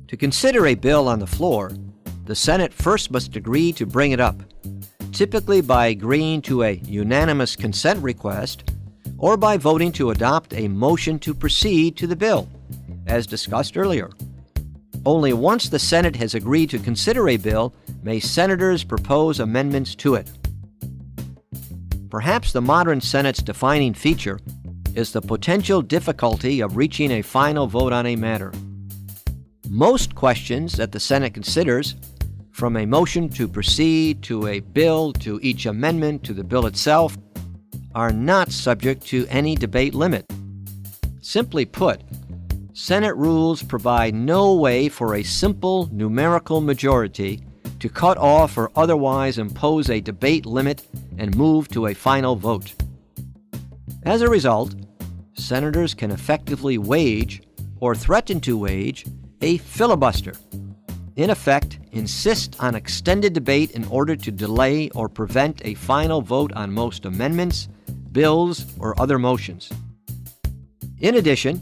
To consider a bill on the floor, the Senate first must agree to bring it up, typically by agreeing to a unanimous consent request or by voting to adopt a motion to proceed to the bill, as discussed earlier. Only once the Senate has agreed to consider a bill may senators propose amendments to it. Perhaps the modern Senate's defining feature is the potential difficulty of reaching a final vote on a matter. Most questions that the Senate considers, from a motion to proceed to a bill to each amendment to the bill itself, are not subject to any debate limit. Simply put, Senate rules provide no way for a simple numerical majority to cut off or otherwise impose a debate limit and move to a final vote. As a result, senators can effectively wage or threaten to wage a filibuster. In effect, insist on extended debate in order to delay or prevent a final vote on most amendments, bills, or other motions. In addition,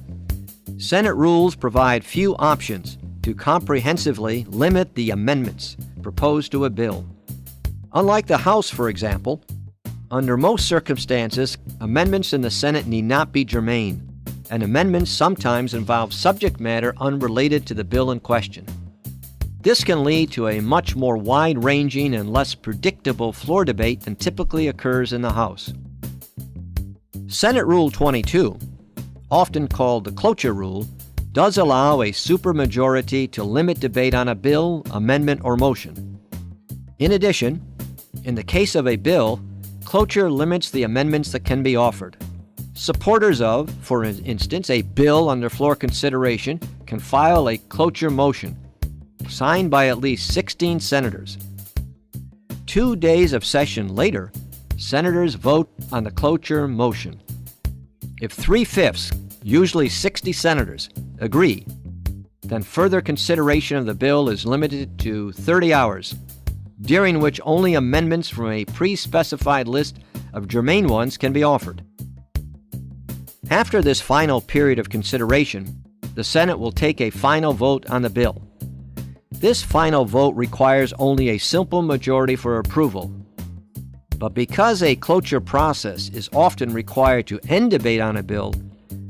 Senate rules provide few options to comprehensively limit the amendments proposed to a bill. Unlike the House, for example, under most circumstances, amendments in the Senate need not be germane, and amendments sometimes involve subject matter unrelated to the bill in question. This can lead to a much more wide-ranging and less predictable floor debate than typically occurs in the House. Senate Rule 22, often called the cloture rule, does allow a supermajority to limit debate on a bill, amendment, or motion. In addition, in the case of a bill, cloture limits the amendments that can be offered. Supporters of, for instance, a bill under floor consideration can file a cloture motion, signed by at least 16 senators. 2 days of session later, senators vote on the cloture motion. If 3/5, usually 60 senators, agree, then further consideration of the bill is limited to 30 hours, during which only amendments from a pre-specified list of germane ones can be offered. After this final period of consideration, the Senate will take a final vote on the bill. This final vote requires only a simple majority for approval. But because a cloture process is often required to end debate on a bill,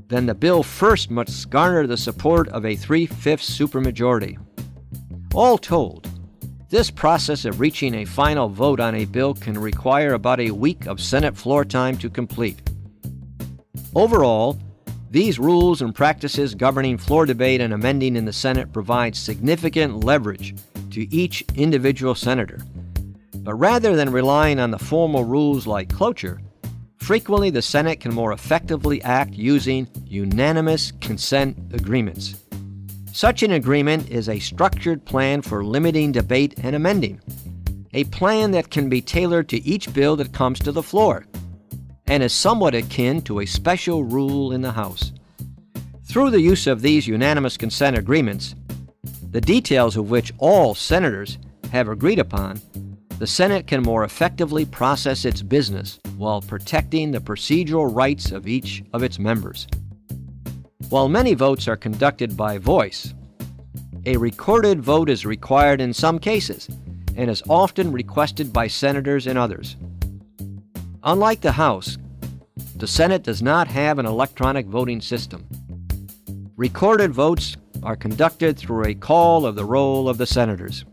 then the bill first must garner the support of a 3/5 supermajority. All told, this process of reaching a final vote on a bill can require about a week of Senate floor time to complete. Overall, these rules and practices governing floor debate and amending in the Senate provide significant leverage to each individual senator. But rather than relying on the formal rules like cloture, frequently the Senate can more effectively act using unanimous consent agreements. Such an agreement is a structured plan for limiting debate and amending, a plan that can be tailored to each bill that comes to the floor, and is somewhat akin to a special rule in the House. Through the use of these unanimous consent agreements, the details of which all senators have agreed upon, the Senate can more effectively process its business while protecting the procedural rights of each of its members. While many votes are conducted by voice, a recorded vote is required in some cases and is often requested by senators in others. Unlike the House, the Senate does not have an electronic voting system. Recorded votes are conducted through a call of the roll of the senators.